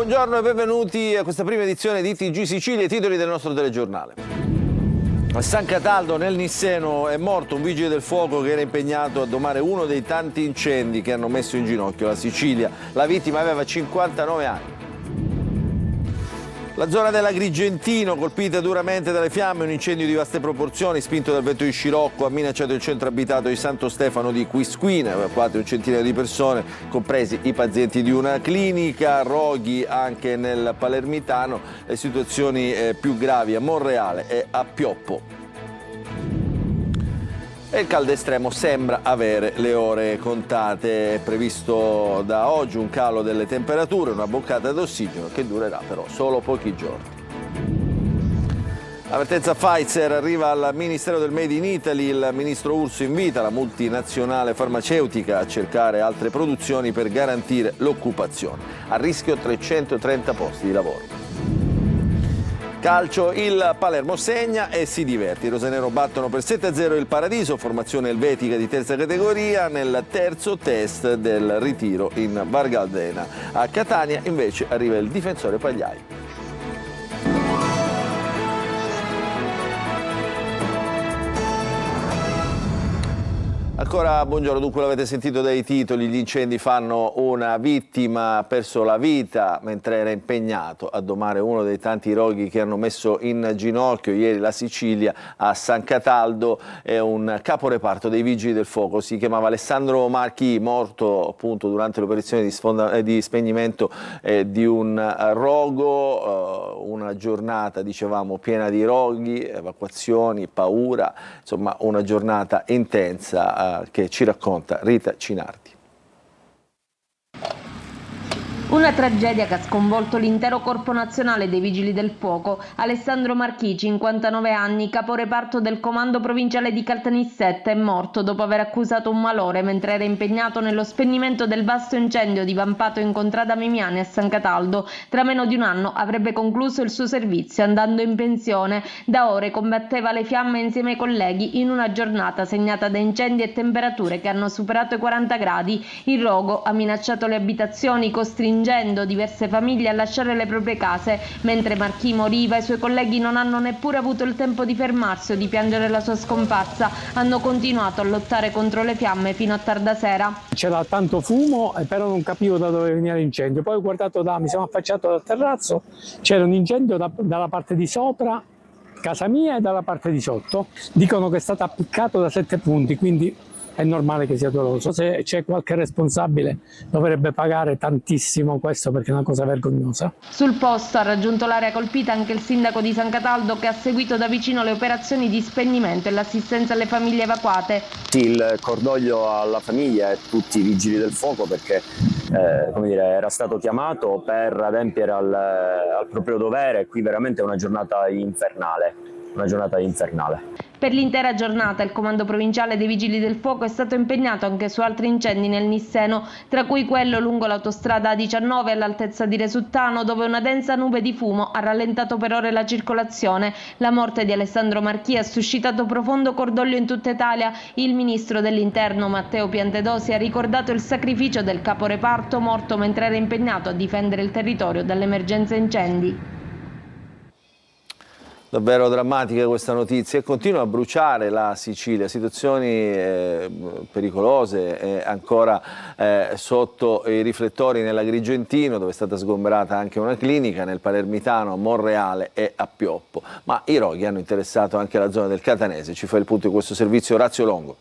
Buongiorno e benvenuti a questa prima edizione di TG Sicilia, i titoli del nostro telegiornale. A San Cataldo, nel Nisseno, è morto un vigile del fuoco che era impegnato a domare uno dei tanti incendi che hanno messo in ginocchio la Sicilia. La vittima aveva 59 anni. La zona dell'Agrigentino, colpita duramente dalle fiamme, un incendio di vaste proporzioni, spinto dal vento di scirocco, ha minacciato il centro abitato di Santo Stefano di Quisquina, evacuate un centinaio di persone, compresi i pazienti di una clinica, roghi anche nel Palermitano, le situazioni più gravi a Monreale e a Pioppo. E il caldo estremo sembra avere le ore contate. È previsto da oggi un calo delle temperature, una boccata d'ossigeno che durerà però solo pochi giorni. L'avvertenza Pfizer arriva al Ministero del Made in Italy. Il ministro Urso invita la multinazionale farmaceutica a cercare altre produzioni per garantire l'occupazione. A rischio 330 posti di lavoro. Calcio, il Palermo segna e si diverte. I rosanero battono per 7-0 il Paradiso, formazione elvetica di terza categoria, nel terzo test del ritiro in Val Gardena. A Catania invece arriva il difensore Pagliai. Ancora buongiorno, dunque l'avete sentito dai titoli, gli incendi fanno una vittima, ha perso la vita mentre era impegnato a domare uno dei tanti roghi che hanno messo in ginocchio ieri la Sicilia a San Cataldo. È un caporeparto dei Vigili del Fuoco, si chiamava Alessandro Marchi, morto appunto durante l'operazione di spegnimento di un rogo, una giornata dicevamo piena di roghi, evacuazioni, paura, insomma una giornata intensa che ci racconta Rita Cinardi. Una tragedia che ha sconvolto l'intero corpo nazionale dei Vigili del Fuoco. Alessandro Marchi, 59 anni, caporeparto del comando provinciale di Caltanissetta, è morto dopo aver accusato un malore mentre era impegnato nello spegnimento del vasto incendio divampato in contrada Mimiani a San Cataldo. Tra meno di un anno avrebbe concluso il suo servizio andando in pensione. Da ore combatteva le fiamme insieme ai colleghi in una giornata segnata da incendi e temperature che hanno superato i 40 gradi. Il rogo ha minacciato le abitazioni, costringendo diverse famiglie a lasciare le proprie case. Mentre Marchi moriva, i suoi colleghi non hanno neppure avuto il tempo di fermarsi o di piangere la sua scomparsa. Hanno continuato a lottare contro le fiamme fino a tarda sera. C'era tanto fumo, però non capivo da dove veniva l'incendio. Poi ho guardato mi sono affacciato dal terrazzo, c'era un incendio dalla parte di sopra, casa mia, e dalla parte di sotto. Dicono che è stato appiccato da 7 punti, quindi è normale che sia doloroso. Se c'è qualche responsabile dovrebbe pagare tantissimo questo, perché è una cosa vergognosa. Sul posto ha raggiunto l'area colpita anche il sindaco di San Cataldo, che ha seguito da vicino le operazioni di spegnimento e l'assistenza alle famiglie evacuate. Il cordoglio alla famiglia e tutti i vigili del fuoco, perché era stato chiamato per adempiere al proprio dovere. Qui veramente è una giornata infernale. Per l'intera giornata il comando provinciale dei Vigili del Fuoco è stato impegnato anche su altri incendi nel Nisseno, tra cui quello lungo l'autostrada A19 all'altezza di Resuttano, dove una densa nube di fumo ha rallentato per ore la circolazione. La morte di Alessandro Marchi ha suscitato profondo cordoglio in tutta Italia. Il ministro dell'Interno Matteo Piantedosi ha ricordato il sacrificio del caporeparto morto mentre era impegnato a difendere il territorio dall'emergenza incendi. Davvero drammatica questa notizia, e continua a bruciare la Sicilia, situazioni pericolose ancora sotto i riflettori nell'Agrigentino, dove è stata sgomberata anche una clinica, nel Palermitano, a Monreale e a Pioppo. Ma i roghi hanno interessato anche la zona del Catanese. Ci fa il punto di questo servizio Orazio Longo.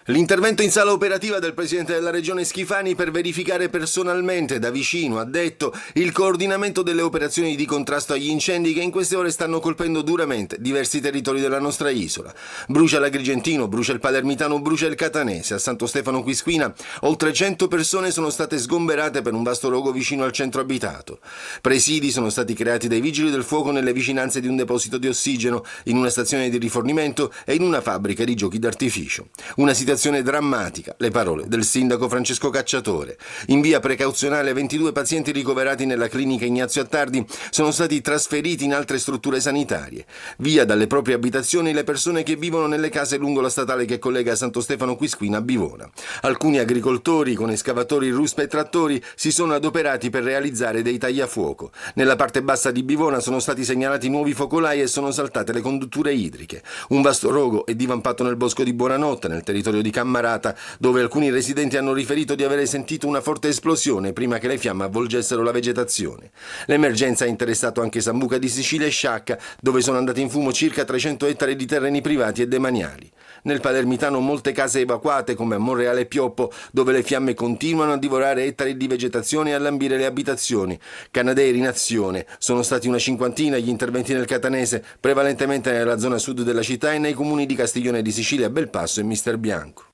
L'intervento in sala operativa del presidente della regione Schifani per verificare personalmente da vicino, ha detto, il coordinamento delle operazioni di contrasto agli incendi che in queste ore stanno colpendo duramente diversi territori della nostra isola. Brucia l'Agrigentino, brucia il Palermitano, brucia il Catanese. A Santo Stefano Quisquina oltre 100 persone sono state sgomberate per un vasto rogo vicino al centro abitato. Presidi sono stati creati dai vigili del fuoco nelle vicinanze di un deposito di ossigeno, in una stazione di rifornimento e in una fabbrica di giochi d'artificio. Una situazione situazione drammatica, le parole del sindaco Francesco Cacciatore. In via precauzionale 22 pazienti ricoverati nella clinica Ignazio Attardi sono stati trasferiti in altre strutture sanitarie. Via dalle proprie abitazioni le persone che vivono nelle case lungo la statale che collega Santo Stefano Quisquina a Bivona. Alcuni agricoltori con escavatori, ruspe e trattori si sono adoperati per realizzare dei tagliafuoco. Nella parte bassa di Bivona sono stati segnalati nuovi focolai e sono saltate le condutture idriche. Un vasto rogo è divampato nel bosco di Buonanotte, nel territorio di Cammarata, dove alcuni residenti hanno riferito di avere sentito una forte esplosione prima che le fiamme avvolgessero la vegetazione. L'emergenza ha interessato anche Sambuca di Sicilia e Sciacca, dove sono andati in fumo circa 300 ettari di terreni privati e demaniali. Nel Palermitano molte case evacuate, come a Monreale e Pioppo, dove le fiamme continuano a divorare ettari di vegetazione e a lambire le abitazioni. Canadair in azione. Sono stati una cinquantina gli interventi nel Catanese, prevalentemente nella zona sud della città e nei comuni di Castiglione di Sicilia, Belpasso e Mister Bianco.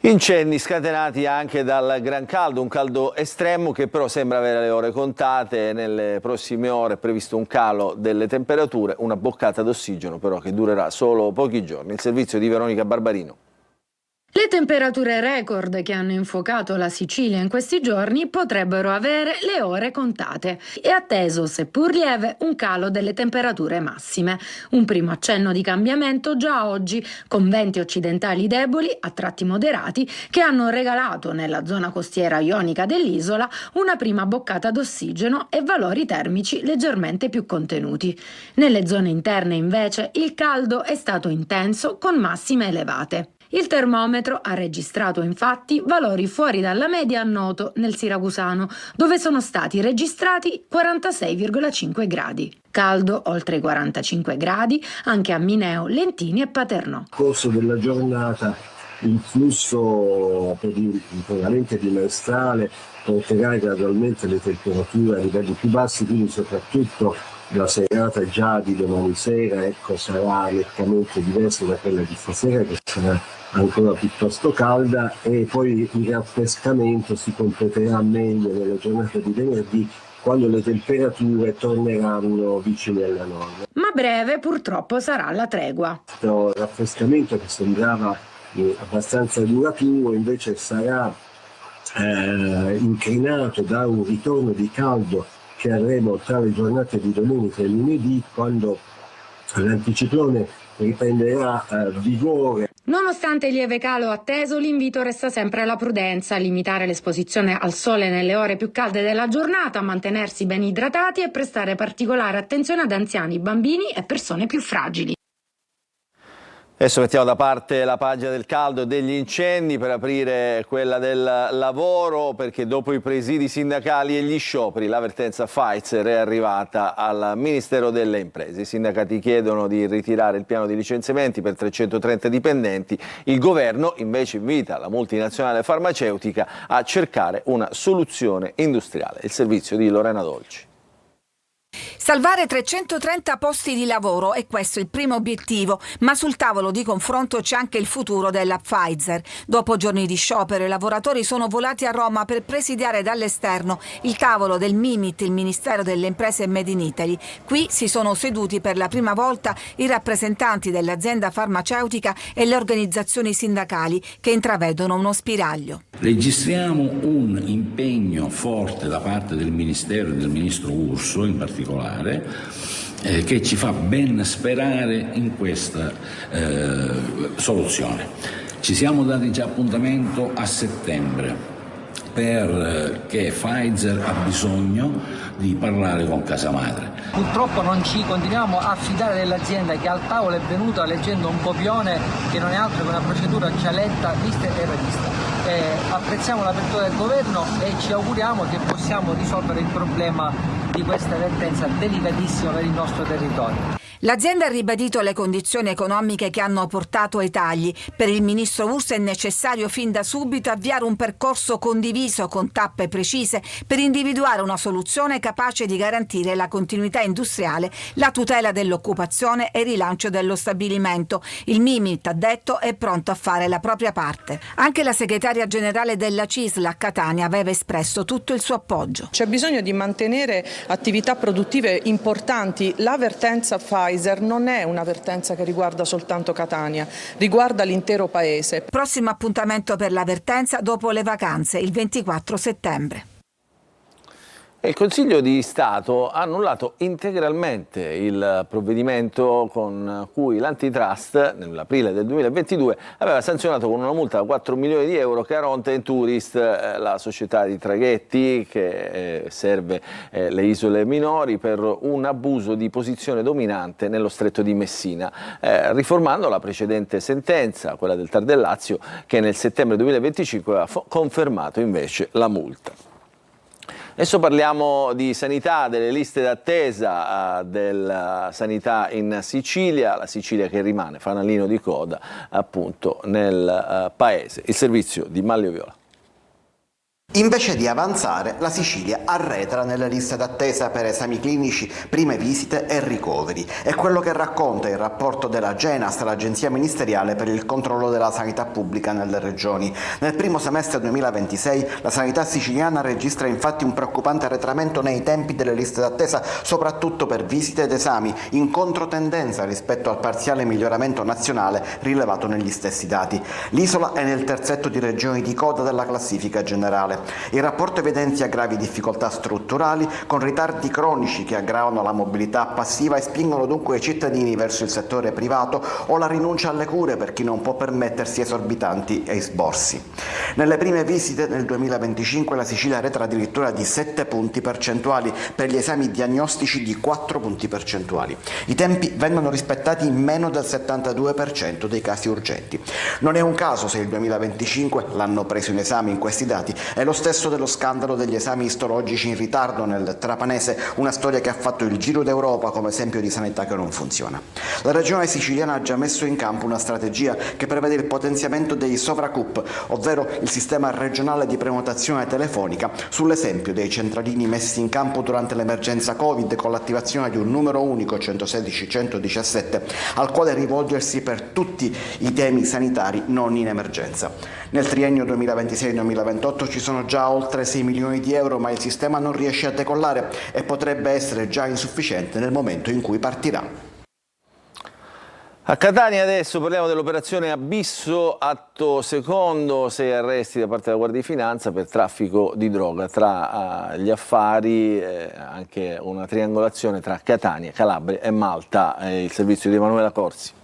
Incendi scatenati anche dal gran caldo, un caldo estremo che però sembra avere le ore contate. Nelle prossime ore è previsto un calo delle temperature, una boccata d'ossigeno però che durerà solo pochi giorni. Il servizio di Veronica Barbarino. Le temperature record che hanno infuocato la Sicilia in questi giorni potrebbero avere le ore contate. È atteso, seppur lieve, un calo delle temperature massime. Un primo accenno di cambiamento già oggi, con venti occidentali deboli, a tratti moderati, che hanno regalato nella zona costiera ionica dell'isola una prima boccata d'ossigeno e valori termici leggermente più contenuti. Nelle zone interne, invece, il caldo è stato intenso con massime elevate. Il termometro ha registrato infatti valori fuori dalla media a Noto, nel Siracusano, dove sono stati registrati 46,5 gradi. Caldo oltre i 45 gradi anche a Mineo, Lentini e Paternò. Nel corso della giornata il flusso prevalente bimestrale porterà gradualmente le temperature a livelli più bassi, quindi soprattutto la serata già di domani sera sarà nettamente diversa da quella di stasera, che sarà ancora piuttosto calda, e poi il raffrescamento si completerà meglio nella giornata di venerdì, quando le temperature torneranno vicine alla norma. Ma breve purtroppo sarà la tregua. Questo raffrescamento, che sembrava abbastanza duraturo, invece sarà incrinato da un ritorno di caldo che avremo tra le giornate di domenica e lunedì, quando l'anticiclone riprenderà vigore. Nonostante il lieve calo atteso, l'invito resta sempre alla prudenza, a limitare l'esposizione al sole nelle ore più calde della giornata, a mantenersi ben idratati e prestare particolare attenzione ad anziani, bambini e persone più fragili. Adesso mettiamo da parte la pagina del caldo e degli incendi per aprire quella del lavoro, perché dopo i presidi sindacali e gli scioperi l'avvertenza Pfizer è arrivata al Ministero delle Imprese. I sindacati chiedono di ritirare il piano di licenziamenti per 330 dipendenti. Il governo invece invita la multinazionale farmaceutica a cercare una soluzione industriale. Il servizio di Lorena Dolci. Salvare 330 posti di lavoro è questo il primo obiettivo, ma sul tavolo di confronto c'è anche il futuro della Pfizer. Dopo giorni di sciopero, i lavoratori sono volati a Roma per presidiare dall'esterno il tavolo del MIMIT, il Ministero delle Imprese e Made in Italy. Qui si sono seduti per la prima volta i rappresentanti dell'azienda farmaceutica e le organizzazioni sindacali che intravedono uno spiraglio. Registriamo un impegno forte da parte del Ministero e del Ministro Urso in particolare, che ci fa ben sperare in questa soluzione. Ci siamo dati già appuntamento a settembre, perché Pfizer ha bisogno di parlare con casa madre. Purtroppo non ci continuiamo a fidare dell'azienda che al tavolo è venuta leggendo un copione che non è altro che una procedura già letta, vista e rivista. Apprezziamo l'apertura del governo e ci auguriamo che possiamo risolvere il problema di questa vertenza delicatissima per il nostro territorio. L'azienda ha ribadito le condizioni economiche che hanno portato ai tagli. Per il ministro Urso è necessario fin da subito avviare un percorso condiviso con tappe precise per individuare una soluzione capace di garantire la continuità industriale, la tutela dell'occupazione e il rilancio dello stabilimento. Il MIMIT, ha detto, è pronto a fare la propria parte. Anche la segretaria generale della CISL a Catania aveva espresso tutto il suo appoggio. C'è bisogno di mantenere attività produttive importanti. La vertenza Pfizer Pfizer non è una vertenza che riguarda soltanto Catania, riguarda l'intero paese. Prossimo appuntamento per la vertenza dopo le vacanze, il 24 settembre. Il Consiglio di Stato ha annullato integralmente il provvedimento con cui l'antitrust nell'aprile del 2022 aveva sanzionato con una multa da 4 milioni di euro Caronte Tourist, la società di traghetti che serve le isole minori, per un abuso di posizione dominante nello Stretto di Messina, riformando la precedente sentenza, quella del TAR del Lazio, che nel settembre 2025 aveva confermato invece la multa. Adesso parliamo di sanità, delle liste d'attesa della sanità in Sicilia, la Sicilia che rimane fanalino di coda appunto nel paese. Il servizio di Manlio Viola. Invece di avanzare, la Sicilia arretra nelle liste d'attesa per esami clinici, prime visite e ricoveri. È quello che racconta il rapporto della Genas, l'Agenzia Ministeriale per il Controllo della Sanità Pubblica nelle Regioni. Nel primo semestre 2026 la sanità siciliana registra infatti un preoccupante arretramento nei tempi delle liste d'attesa, soprattutto per visite ed esami, in controtendenza rispetto al parziale miglioramento nazionale rilevato negli stessi dati. L'isola è nel terzetto di regioni di coda della classifica generale. Il rapporto evidenzia gravi difficoltà strutturali con ritardi cronici che aggravano la mobilità passiva e spingono dunque i cittadini verso il settore privato o la rinuncia alle cure per chi non può permettersi esorbitanti esborsi. Nelle prime visite nel 2025 la Sicilia arretra addirittura di 7 punti percentuali, per gli esami diagnostici di 4 punti percentuali. I tempi vengono rispettati in meno del 72% dei casi urgenti. Non è un caso se il 2025, l'anno preso in esame in questi dati, è lo stesso dello scandalo degli esami istologici in ritardo nel Trapanese, una storia che ha fatto il giro d'Europa come esempio di sanità che non funziona. La regione siciliana ha già messo in campo una strategia che prevede il potenziamento dei Sovracup, ovvero il sistema regionale di prenotazione telefonica, sull'esempio dei centralini messi in campo durante l'emergenza Covid con l'attivazione di un numero unico 116 117 al quale rivolgersi per tutti i temi sanitari non in emergenza. Nel triennio 2026-2028 ci sono già oltre 6 milioni di euro, ma il sistema non riesce a decollare e potrebbe essere già insufficiente nel momento in cui partirà. A Catania adesso parliamo dell'operazione Abisso, atto secondo, 6 arresti da parte della Guardia di Finanza per traffico di droga. Tra gli affari anche una triangolazione tra Catania, Calabria e Malta, il servizio di Emanuela Corsi.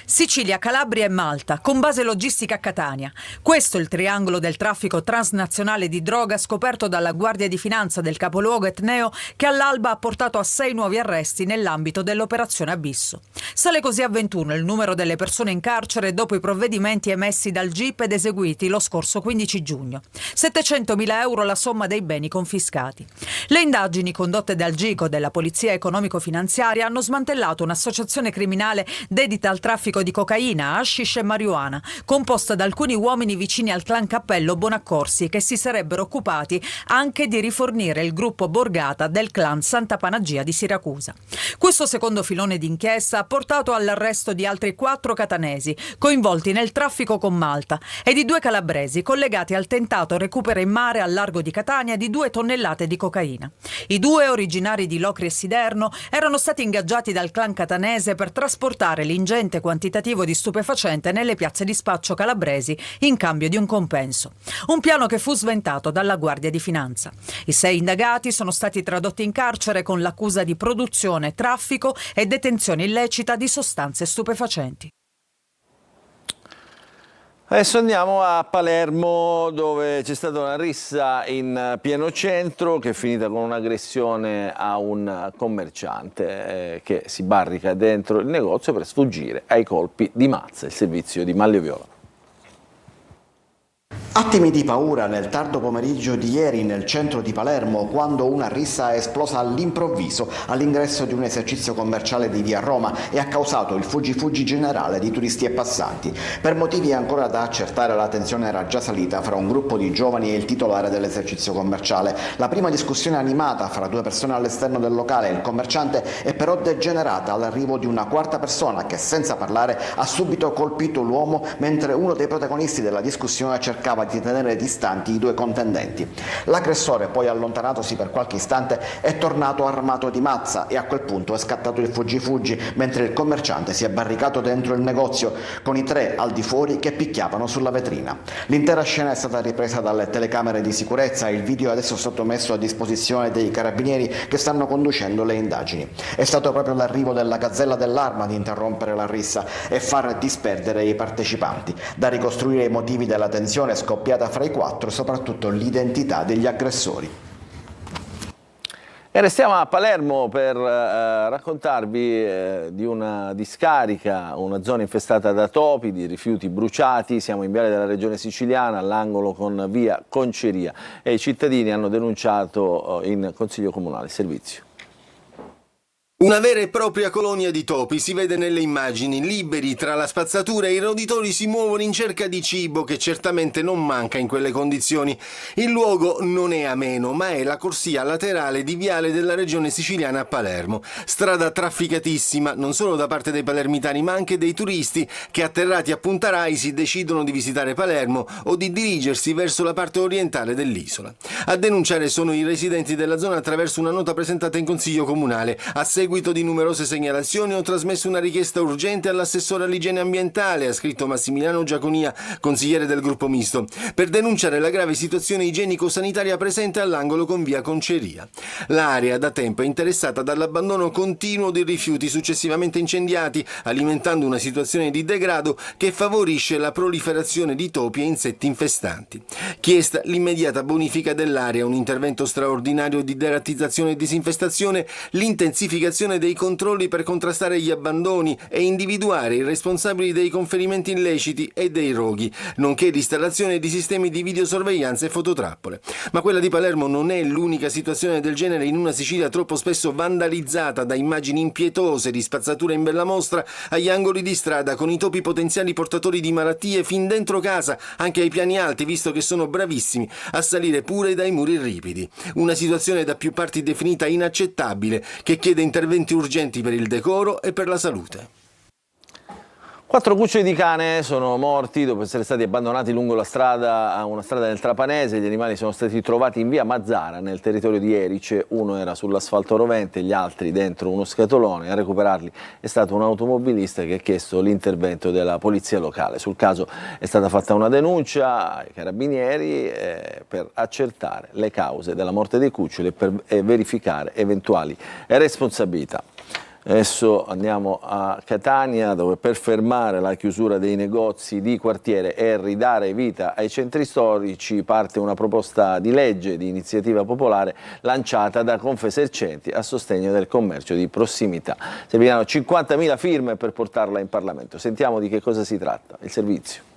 Sicilia, Calabria e Malta, con base logistica a Catania. Questo è il triangolo del traffico transnazionale di droga scoperto dalla Guardia di Finanza del capoluogo etneo, che all'alba ha portato a 6 nuovi arresti nell'ambito dell'operazione Abisso. Sale così a 21 il numero delle persone in carcere dopo i provvedimenti emessi dal GIP ed eseguiti lo scorso 15 giugno. 700.000 euro la somma dei beni confiscati. Le indagini condotte dal GICO della Polizia Economico-Finanziaria hanno smantellato un'associazione criminale dedita al traffico di cocaina, hashish e marijuana, composta da alcuni uomini vicini al clan Cappello Bonaccorsi, che si sarebbero occupati anche di rifornire il gruppo Borgata del clan Santa Panagia di Siracusa. Questo secondo filone d'inchiesta ha portato all'arresto di altri 4 catanesi coinvolti nel traffico con Malta e di 2 calabresi collegati al tentato recupero in mare al largo di Catania di 2 tonnellate di cocaina. I 2, originari di Locri e Siderno, erano stati ingaggiati dal clan catanese per trasportare l'ingente quantitativo di stupefacente nelle piazze di spaccio calabresi in cambio di un compenso. Un piano che fu sventato dalla Guardia di Finanza. I 6 indagati sono stati tradotti in carcere con l'accusa di produzione, traffico e detenzione illecita di sostanze stupefacenti. Adesso andiamo a Palermo, dove c'è stata una rissa in pieno centro che è finita con un'aggressione a un commerciante che si barrica dentro il negozio per sfuggire ai colpi di mazza. Il servizio di Manlio Viola. Attimi di paura nel tardo pomeriggio di ieri nel centro di Palermo, quando una rissa è esplosa all'improvviso all'ingresso di un esercizio commerciale di via Roma e ha causato il fuggi-fuggi generale di turisti e passanti. Per motivi ancora da accertare, la tensione era già salita fra un gruppo di giovani e il titolare dell'esercizio commerciale. La prima discussione animata fra 2 persone all'esterno del locale e il commerciante è però degenerata all'arrivo di una quarta persona che, senza parlare, ha subito colpito l'uomo mentre uno dei protagonisti della discussione cercava cercava di tenere distanti i due contendenti. L'aggressore, poi allontanatosi per qualche istante, è tornato armato di mazza e a quel punto è scattato il fuggi-fuggi, mentre il commerciante si è barricato dentro il negozio con i 3 al di fuori che picchiavano sulla vetrina. L'intera scena è stata ripresa dalle telecamere di sicurezza e il video è adesso stato messo a disposizione dei carabinieri che stanno conducendo le indagini. È stato proprio l'arrivo della gazzella dell'arma ad interrompere la rissa e far disperdere i partecipanti. Da ricostruire i motivi della tensione scoppiata fra i 4 e soprattutto l'identità degli aggressori. E restiamo a Palermo per raccontarvi di una discarica, una zona infestata da topi, di rifiuti bruciati. Siamo in viale della regione siciliana, all'angolo con via Conceria, e i cittadini hanno denunciato in Consiglio Comunale. Servizio. Una vera e propria colonia di topi si vede nelle immagini. Liberi tra la spazzatura, i roditori si muovono in cerca di cibo che certamente non manca in quelle condizioni. Il luogo non è ameno, ma è la corsia laterale di viale della regione siciliana a Palermo. Strada trafficatissima non solo da parte dei palermitani ma anche dei turisti che, atterrati a Punta Raisi, decidono di visitare Palermo o di dirigersi verso la parte orientale dell'isola. A denunciare sono i residenti della zona attraverso una nota presentata in Consiglio Comunale. A seguito di numerose segnalazioni ho trasmesso una richiesta urgente all'assessore all'igiene ambientale, ha scritto Massimiliano Giaconia, consigliere del gruppo misto, per denunciare la grave situazione igienico-sanitaria presente all'angolo con via Conceria. L'area da tempo è interessata dall'abbandono continuo di rifiuti successivamente incendiati, alimentando una situazione di degrado che favorisce la proliferazione di topi e insetti infestanti. Chiesta l'immediata bonifica dell'area, un intervento straordinario di derattizzazione e disinfestazione, l'intensificazione dei controlli per contrastare gli abbandoni e individuare i responsabili dei conferimenti illeciti e dei roghi, nonché l'installazione di sistemi di videosorveglianza e fototrappole. Ma quella di Palermo non è l'unica situazione del genere in una Sicilia troppo spesso vandalizzata da immagini impietose di spazzatura in bella mostra agli angoli di strada, con i topi potenziali portatori di malattie fin dentro casa, anche ai piani alti, visto che sono bravissimi a salire pure dai muri ripidi. Una situazione da più parti definita inaccettabile, che chiede interventi urgenti per il decoro e per la salute. 4 cuccioli di cane sono morti dopo essere stati abbandonati lungo la strada, a una strada del Trapanese. Gli animali sono stati trovati in via Mazzara, nel territorio di Erice. Uno era sull'asfalto rovente, gli altri dentro uno scatolone. A recuperarli è stato un automobilista che ha chiesto l'intervento della polizia locale. Sul caso è stata fatta una denuncia ai carabinieri per accertare le cause della morte dei cuccioli e per verificare eventuali responsabilità. Adesso andiamo a Catania, dove per fermare la chiusura dei negozi di quartiere e ridare vita ai centri storici parte una proposta di legge di iniziativa popolare lanciata da Confesercenti a sostegno del commercio di prossimità. Serviranno 50.000 firme per portarla in Parlamento. Sentiamo di che cosa si tratta. Il servizio.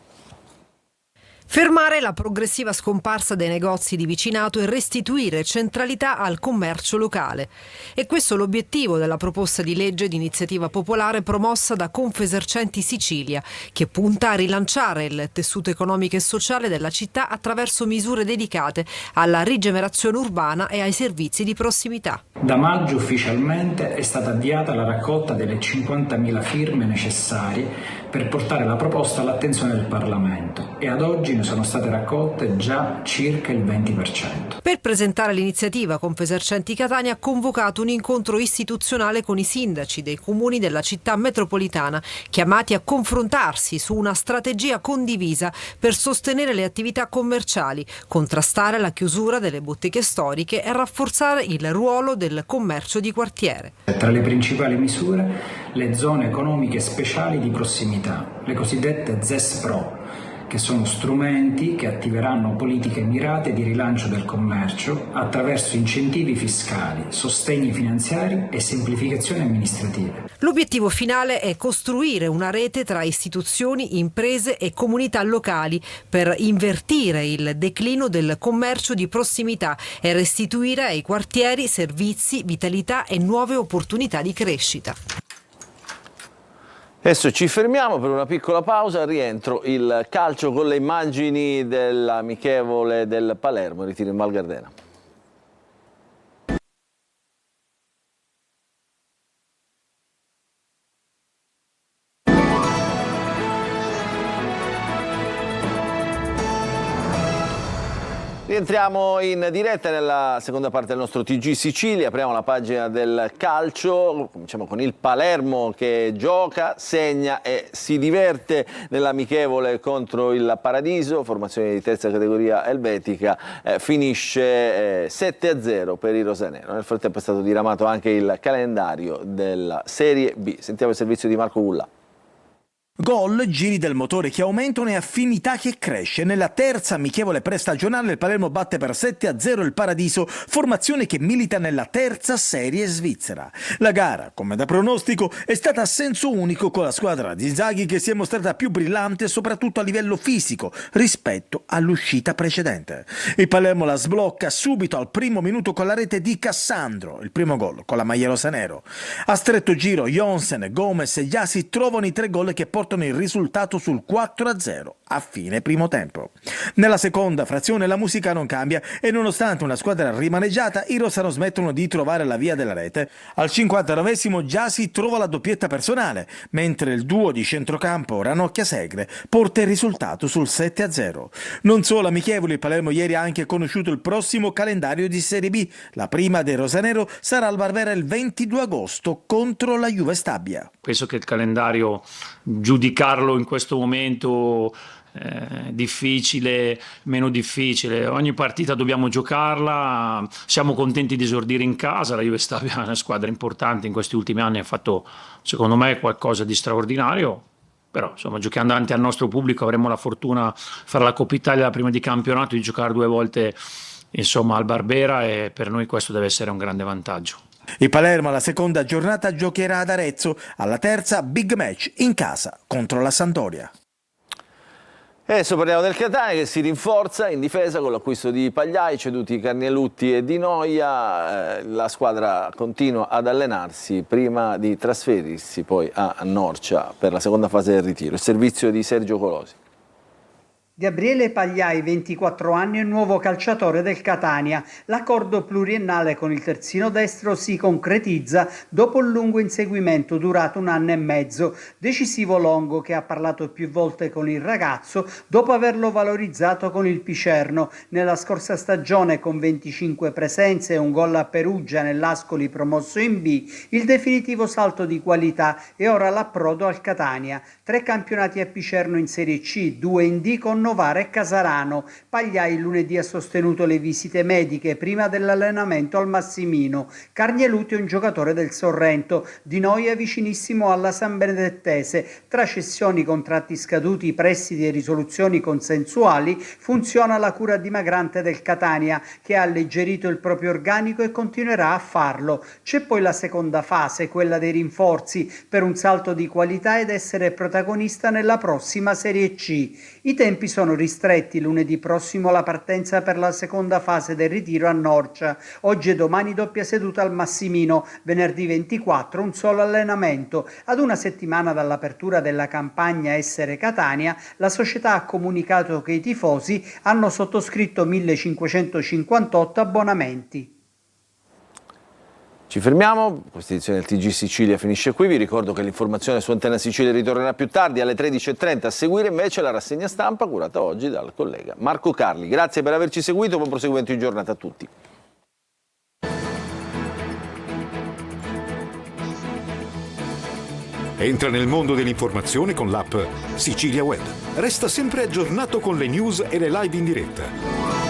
Fermare la progressiva scomparsa dei negozi di vicinato e restituire centralità al commercio locale. E questo è l'obiettivo della proposta di legge di iniziativa popolare promossa da Confesercenti Sicilia, che punta a rilanciare il tessuto economico e sociale della città attraverso misure dedicate alla rigenerazione urbana e ai servizi di prossimità. Da maggio ufficialmente è stata avviata la raccolta delle 50.000 firme necessarie per portare la proposta all'attenzione del Parlamento e ad oggi ne sono state raccolte già circa il 20%. Per presentare l'iniziativa, Confesercenti Catania ha convocato un incontro istituzionale con i sindaci dei comuni della città metropolitana, chiamati a confrontarsi su una strategia condivisa per sostenere le attività commerciali, contrastare la chiusura delle botteghe storiche e rafforzare il ruolo del commercio di quartiere. Tra le principali misure, le zone economiche speciali di prossimità, le cosiddette ZES Pro, che sono strumenti che attiveranno politiche mirate di rilancio del commercio attraverso incentivi fiscali, sostegni finanziari e semplificazioni amministrative. L'obiettivo finale è costruire una rete tra istituzioni, imprese e comunità locali per invertire il declino del commercio di prossimità e restituire ai quartieri servizi, vitalità e nuove opportunità di crescita. Adesso ci fermiamo per una piccola pausa, al rientro il calcio con le immagini dell'amichevole del Palermo, ritiro in Val Gardena. Rientriamo in diretta nella seconda parte del nostro TG Sicilia, apriamo la pagina del calcio, cominciamo con il Palermo che gioca, segna e si diverte nell'amichevole contro il Paradiso, formazione di terza categoria elvetica, finisce 7-0 per il rosanero. Nel frattempo è stato diramato anche il calendario della Serie B. Sentiamo il servizio di Marco Gullà. Gol, giri del motore che aumentano e affinità che cresce. Nella terza amichevole prestagionale il Palermo batte per 7-0 il Paradiso, formazione che milita nella terza serie svizzera. La gara, come da pronostico, è stata a senso unico con la squadra di Inzaghi che si è mostrata più brillante soprattutto a livello fisico rispetto all'uscita precedente. Il Palermo la sblocca subito al primo minuto con la rete di Cassandro, il primo gol con la maglia rosanero. A stretto giro Jonsen, Gomez e Yasi trovano i 3 gol che portano il risultato sul 4-0 a fine primo tempo. Nella seconda frazione la musica non cambia e nonostante una squadra rimaneggiata i rossano smettono di trovare la via della rete. Al 59esimo Giasi trova la doppietta personale, mentre il duo di centrocampo Ranocchia-Segre porta il risultato sul 7-0. Non solo amichevoli, il Palermo ieri ha anche conosciuto il prossimo calendario di Serie B. La prima del rosanero sarà al Barbera il 22 agosto contro la Juve Stabia. Penso che il calendario, giudicarlo in questo momento difficile, meno difficile, ogni partita dobbiamo giocarla, siamo contenti di esordire in casa, la Juve Stabia è una squadra importante, in questi ultimi anni ha fatto secondo me qualcosa di straordinario, però insomma giocando davanti al nostro pubblico avremo la fortuna di fare la Coppa Italia la prima di campionato, di giocare 2 volte insomma al Barbera e per noi questo deve essere un grande vantaggio. Il Palermo alla seconda giornata giocherà ad Arezzo, alla terza big match in casa contro la Sampdoria. E adesso parliamo del Catania che si rinforza in difesa con l'acquisto di Pagliai, ceduti Carnelutti e Di Noia. La squadra continua ad allenarsi prima di trasferirsi poi a Norcia per la seconda fase del ritiro. Il servizio di Sergio Colosi. Gabriele Pagliai, 24 anni, è il nuovo calciatore del Catania. L'accordo pluriennale con il terzino destro si concretizza dopo un lungo inseguimento durato 1 anno e mezzo. Decisivo Longo, che ha parlato più volte con il ragazzo dopo averlo valorizzato con il Picerno. Nella scorsa stagione, con 25 presenze e un gol a Perugia nell'Ascoli promosso in B, il definitivo salto di qualità e ora l'approdo al Catania. 3 campionati a Picerno in Serie C, 2 in D con Novara e Casarano. Pagliai lunedì ha sostenuto le visite mediche prima dell'allenamento al Massimino. Carnelutti è un giocatore del Sorrento, Di Noia vicinissimo alla San Benedettese. Tra cessioni, contratti scaduti, prestiti e risoluzioni consensuali funziona la cura dimagrante del Catania, che ha alleggerito il proprio organico e continuerà a farlo. C'è poi la seconda fase, quella dei rinforzi, per un salto di qualità ed essere protagonista nella prossima Serie C. I tempi sono ristretti, lunedì prossimo la partenza per la seconda fase del ritiro a Norcia. Oggi e domani doppia seduta al Massimino, venerdì 24 un solo allenamento. Ad una settimana dall'apertura della campagna Essere Catania, la società ha comunicato che i tifosi hanno sottoscritto 1558 abbonamenti. Ci fermiamo, questa edizione del TG Sicilia finisce qui, vi ricordo che l'informazione su Antena Sicilia ritornerà più tardi alle 13:30, a seguire invece la rassegna stampa curata oggi dal collega Marco Carli. Grazie per averci seguito, buon proseguimento di giornata a tutti. Entra nel mondo dell'informazione con l'app Sicilia Web. Resta sempre aggiornato con le news e le live in diretta.